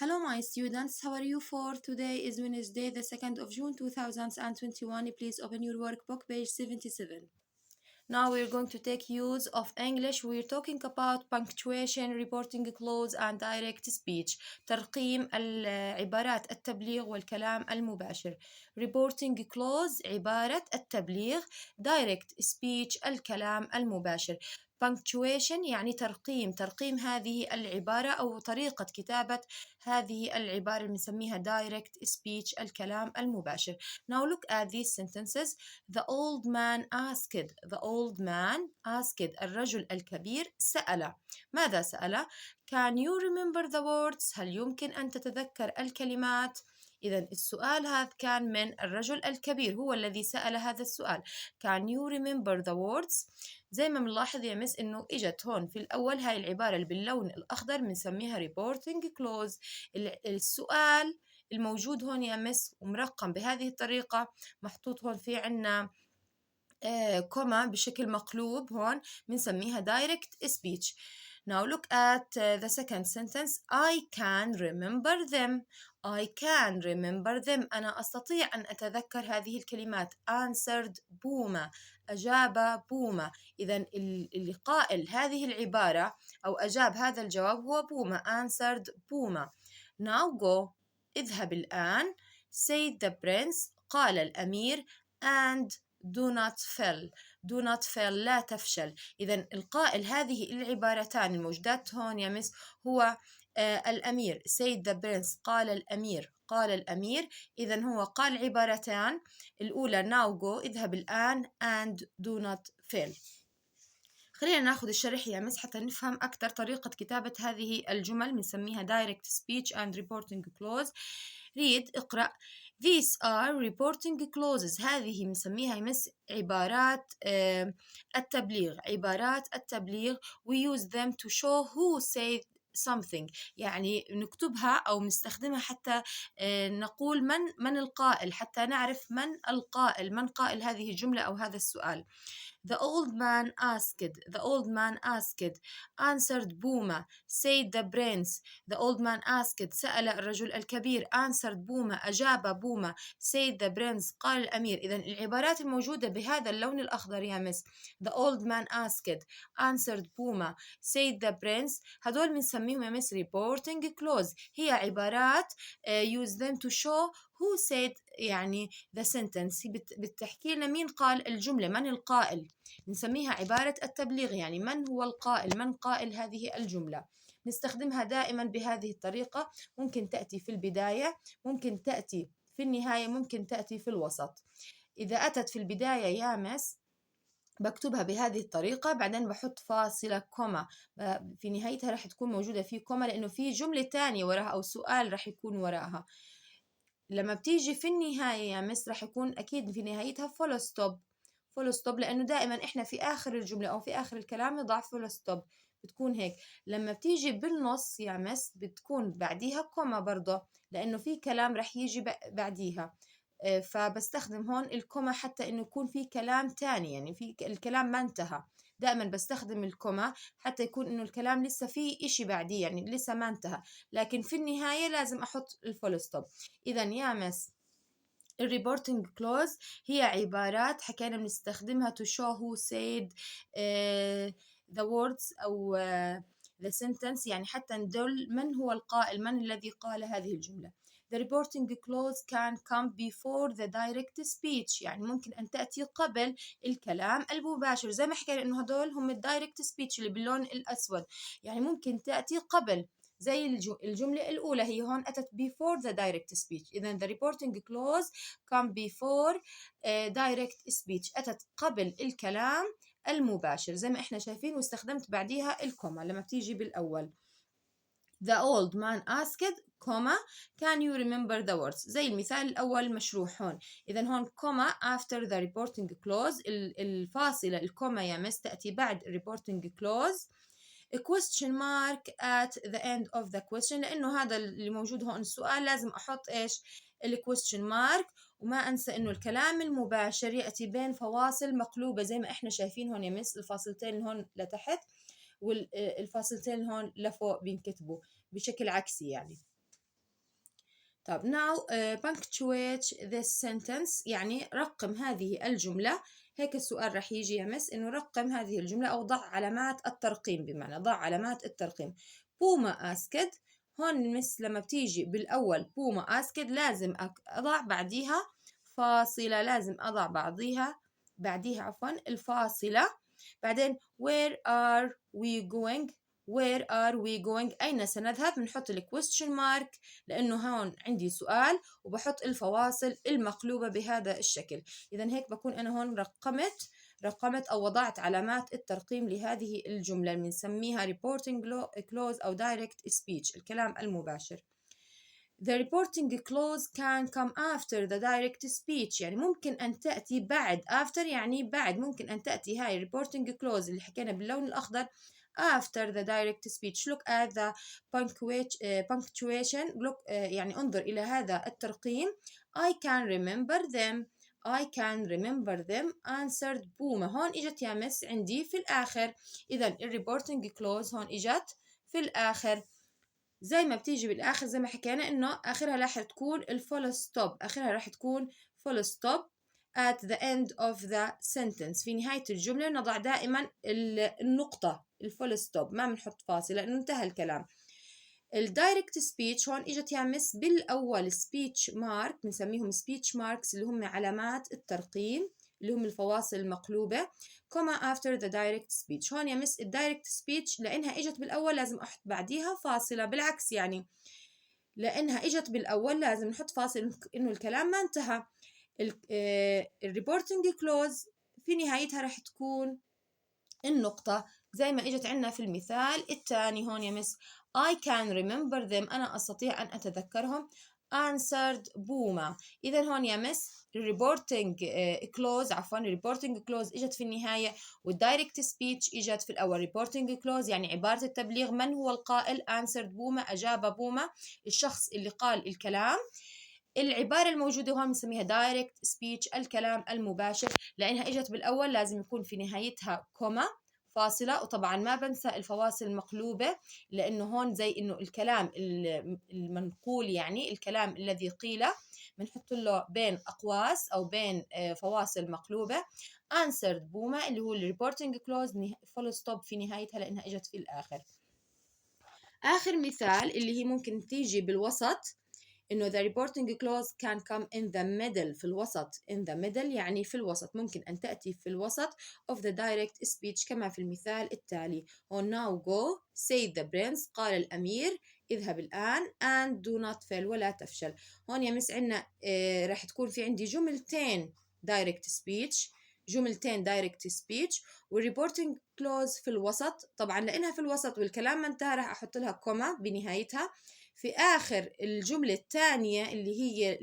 Hello, my students. How are you for? Today is Wednesday, the 2nd of June 2021. Please open your workbook, page 77. Now we're going to take use of English. We're talking about punctuation, reporting clause, and direct speech. ترقيم عبارات التبليغ والكلام المباشر. Reporting clause عبارة التبليغ. Direct speech الكلام المباشر. punctuation يعني ترقيم هذه العبارة أو طريقة كتابة هذه العبارة اللي بنسميها direct speech الكلام المباشر. Now look at these sentences. The old man asked الرجل الكبير سأل. ماذا سأل؟ Can you remember the words؟ هل يمكن أن تتذكر الكلمات؟ إذا السؤال هذا كان من الرجل الكبير، هو الذي سأل هذا السؤال. Can you remember the words؟ زي ما بنلاحظ يا مس إنه إجت هون في الأول هاي العبارة اللي باللون الأخضر بنسميها reporting clause. السؤال الموجود هون يا مس ومرقم بهذه الطريقة، محطوط هون في عنا كوما بشكل مقلوب، هون بنسميها direct speech. Now look at the second sentence. I can remember them. أنا أستطيع أن أتذكر هذه الكلمات. answered بوما، أجاب بوما. إذا اللي قائل هذه العبارة أو أجاب هذا الجواب هو بوما. answered بوما. Now go اذهب الآن. said the prince قال الأمير. and do not fail لا تفشل. إذا القائل هذه العبارتان الموجودات هون يا مس هو الأمير. said the prince قال الأمير. إذا هو قال عبارتان، الأولى now go اذهب الآن and do not fail. خلينا ناخذ الشرح يا مس حتى نفهم أكثر طريقة كتابة هذه الجمل بنسميها direct speech and reporting clause. read اقرأ. These are reporting clauses. هذه بنسميها يا مس عبارات التبليغ. We use them to show who said something. يعني نكتبها أو نستخدمها حتى نقول من القائل، حتى نعرف من قائل هذه الجملة أو هذا السؤال. The old man asked. answered بوما. said the prince. The old man asked سأل الرجل الكبير. answered بوما أجاب بوما. said the prince قال الأمير. إذا العبارات الموجودة بهذا اللون الأخضر يا مس the old man asked, answered بوما, said the prince، هدول بنسميهم يا مس reporting clause. هي عبارات use them to show who said يعني the sentence. بتحكي لنا مين قال الجملة، من القائل. نسميها عبارة التبليغ، يعني من هو القائل، من قائل هذه الجملة. نستخدمها دائما بهذه الطريقة. ممكن تأتي في البداية، ممكن تأتي في النهاية، ممكن تأتي في الوسط. إذا أتت في البداية يا مس بكتبها بهذه الطريقة، بعدين بحط فاصلة كوما، في نهايتها راح تكون موجودة في كوما لأنه في جملة تانية وراها أو سؤال راح يكون وراها. لما بتيجي في النهاية يا مس راح يكون أكيد في نهايتها فول ستوب لأنه دائما إحنا في آخر الجملة أو في آخر الكلام نضع فول ستوب، بتكون هيك. لما بتيجي بالنص يا مس بتكون بعديها كوما برضه لأنه في كلام راح يجي بعديها، فبستخدم هون الكوما حتى إنه يكون في كلام تاني، يعني في الكلام ما انتهى. دائما بستخدم الكوما حتى يكون إنه الكلام لسه في إشي بعديه، يعني لسه ما انتهى، لكن في النهاية لازم أحط الفول ستوب. إذا يا مس الريبورتنج كلوز هي عبارات حكينا بنستخدمها to show who said the words أو the sentence، يعني حتى ندل من هو القائل، من الذي قال هذه الجملة. The reporting clause can come before the direct speech، يعني ممكن أن تأتي قبل الكلام المباشر، زي ما حكينا إنه هدول هم الدايركت سبيتش اللي باللون الأسود، يعني ممكن تأتي قبل. زي الجملة الأولى هي هون أتت before the direct speech. إذا the reporting clause come before direct speech، أتت قبل الكلام المباشر زي ما إحنا شايفين، واستخدمت بعديها الكوما لما بتيجي بالأول. The old man asked, comma, can you remember the words؟ زي المثال الأول مشروح هون. إذا هون comma after the reporting clause، الفاصلة الكوما يا مس تأتي بعد reporting clause. A question mark at the end of the question، لأنه هذا اللي موجود هون السؤال لازم أحط إيش question mark. وما أنسى إنه الكلام المباشر يأتي بين فواصل مقلوبة زي ما إحنا شايفين هون يا مس، الفاصلتين هون لتحت والفاصلتين هون لفوق بينكتبوا بشكل عكسي يعني. طب now punctuate this sentence، يعني رقم هذه الجملة. هيك السؤال رح يجي يا مس إنه رقم هذه الجملة أو ضع علامات الترقيم، بمعنى ضع علامات الترقيم. بوما asked، هون مس لما بتيجي بالأول بوما asked لازم أضع بعديها فاصلة، لازم أضع بعديها عفوا الفاصلة. بعدين where are we going، where are we going، أين سنذهب، بنحط ال question mark لأنه هون عندي سؤال وبحط الفواصل المقلوبة بهذا الشكل. إذا هيك بكون أنا هون رقمت أو وضعت علامات الترقيم لهذه الجملة اللي بنسميها reporting clause أو direct speech، الكلام المباشر. The reporting clause can come after the direct speech، يعني ممكن أن تأتي بعد، after يعني بعد، ممكن أن تأتي هاي reporting clause اللي حكينا باللون الأخضر after the direct speech. Look at the punctuation. Look يعني انظر إلى هذا الترقيم. I can remember them answered بوما. هون إجت يا مس عندي في الآخر. إذا reporting clause هون إجت في الآخر، زي ما بتيجي بالآخر زي ما حكينا إنه آخرها راح تكون الفول ستوب، آخرها راح تكون full stop at the end of the sentence. في نهاية الجملة نضع دائما النقطة الفول ستوب، ما بنحط فاصلة لأنه انتهى الكلام. الدايركت سبيتش هون اجت يا مس بالاول سبيتش مارك، بنسميهم سبيتش ماركس اللي هم علامات الترقيم اللي هم الفواصل المقلوبة، كوما after the direct speech. هون يا مس الدايركت سبيتش لانها اجت بالاول لازم احط بعديها فاصلة، بالعكس يعني لانها اجت بالاول لازم نحط فاصل انه الكلام ما انتهى. الريبورتنج كلوز في نهايتها راح تكون النقطة زي ما اجت عندنا في المثال الثاني. هون يا مس I can remember them، أنا أستطيع أن أتذكرهم answered بوما. إذا هون يا مس reporting clause، عفوا reporting clause إجت في النهاية، والdirect speech إجت في الأول. reporting clause يعني عبارة التبليغ، من هو القائل؟ answered بوما، أجاب بوما، الشخص اللي قال الكلام. العبارة الموجودة هون بنسميها direct speech، الكلام المباشر، لأنها إجت بالأول لازم يكون في نهايتها كوما فاصلة، وطبعا ما بنسى الفواصل المقلوبة لأنه هون زي إنه الكلام المنقول، يعني الكلام الذي قيل بنحط له بين أقواس أو بين فواصل مقلوبة. answered بوما اللي هو reporting clause full stop في نهايتها لأنها إجت في الآخر. آخر مثال اللي هي ممكن تيجي بالوسط، إنه the reporting clause can come in the middle، في الوسط. in the middle يعني في الوسط، ممكن أن تأتي في الوسط of the direct speech كما في المثال التالي. oh now go say the prince، قال الأمير اذهب الآن and do not fail، ولا تفشل. هون يا مس عنا راح تكون في عندي جملتين direct speech والreporting clause في الوسط. طبعا لأنها في الوسط والكلام ما انتهى راح أحط لها كوما بنهايتها. في آخر الجملة الثانية اللي هي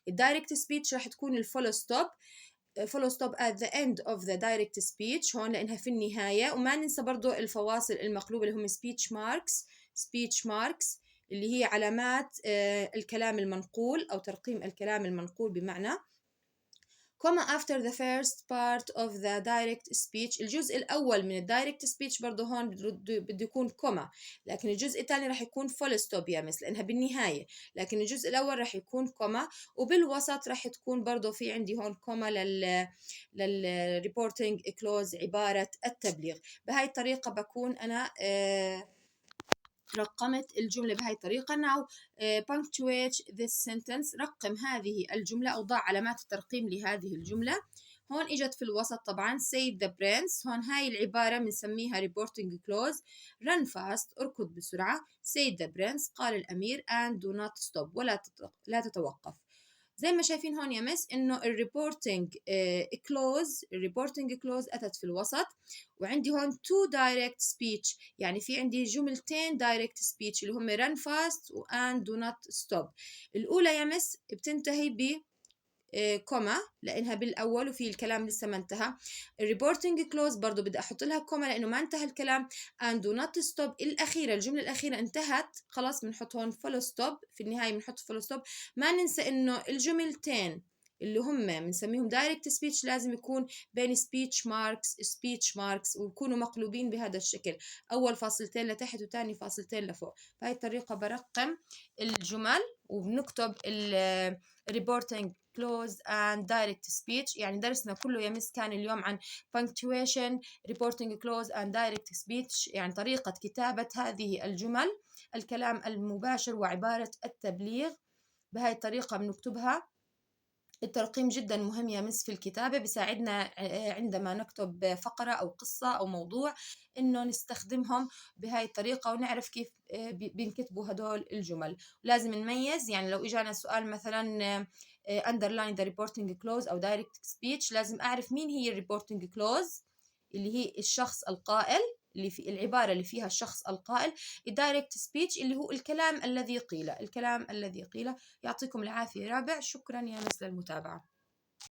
الدايركت سبيتش راح تكون الفول ستوب at the end of the direct speech هون لأنها في النهاية. وما ننسى برضو الفواصل المقلوبة اللي هم speech marks اللي هي علامات الكلام المنقول أو ترقيم الكلام المنقول، بمعنى كوما after the first part of the direct speech. الجزء الأول من الدايركت سبيتش برضه هون بده يكون كوما، لكن الجزء الثاني راح يكون فول ستوب يا مس لأنها بالنهاية، لكن الجزء الأول راح يكون كوما، وبالوسط راح تكون برضه في عندي هون كوما للريبورتنج كلوز، عبارة التبليغ. بهاي الطريقة بكون أنا رقمت الجملة بهاي الطريقة. now punctuate this sentence، رقم هذه الجملة أو ضع علامات الترقيم لهذه الجملة. هون إجت في الوسط طبعا say the prince، هون هاي العبارة بنسميها reporting clause. run fast، اركض بسرعة. say the prince، قال الأمير and do not stop، لا تتوقف. زي ما شايفين هون يا مس انه الريبورتنج كلوز اتت في الوسط، وعندي هون تو دايركت سبيتش، يعني في عندي جملتين دايركت سبيتش اللي هم run fast و and do not stop. الاولى يا مس بتنتهي ب كوما لانها بالاول وفي الكلام لسه ما انتهى. الريبورتنج كلوز برضو بدي احط لها كوما لانه ما انتهى الكلام. and do not stop الاخيره، الجمله الاخيره انتهت خلاص بنحط هون فول ستوب، في النهايه بنحط فول ستوب. ما ننسى انه الجملتين اللي هم بنسميهم دايركت سبيتش لازم يكون بين سبيتش ماركس ويكونوا مقلوبين بهذا الشكل، اول فاصلتين لتحت وثاني فاصلتين لفوق. بهاي الطريقه برقم الجمل وبنكتب ال reporting clause and direct speech. يعني درسنا كله يا مس كان اليوم عن punctuation, reporting clause and direct speech، يعني طريقة كتابة هذه الجمل، الكلام المباشر وعبارة التبليغ. بهاي الطريقة بنكتبها. الترقيم جدا مهم يا مس في الكتابة، بيساعدنا عندما نكتب فقرة أو قصة أو موضوع إنه نستخدمهم بهاي الطريقة ونعرف كيف بينكتبوا هدول الجمل. لازم نميز، يعني لو إجانا سؤال مثلا underline the reporting clause أو direct speech، لازم أعرف مين هي reporting clause اللي هي الشخص القائل، اللي في العبارة اللي فيها الشخص القائل. الدايركت سبيتش اللي هو الكلام الذي قيل، الكلام الذي قيل. يعطيكم العافية. رابع، شكرا يا مس للمتابعة.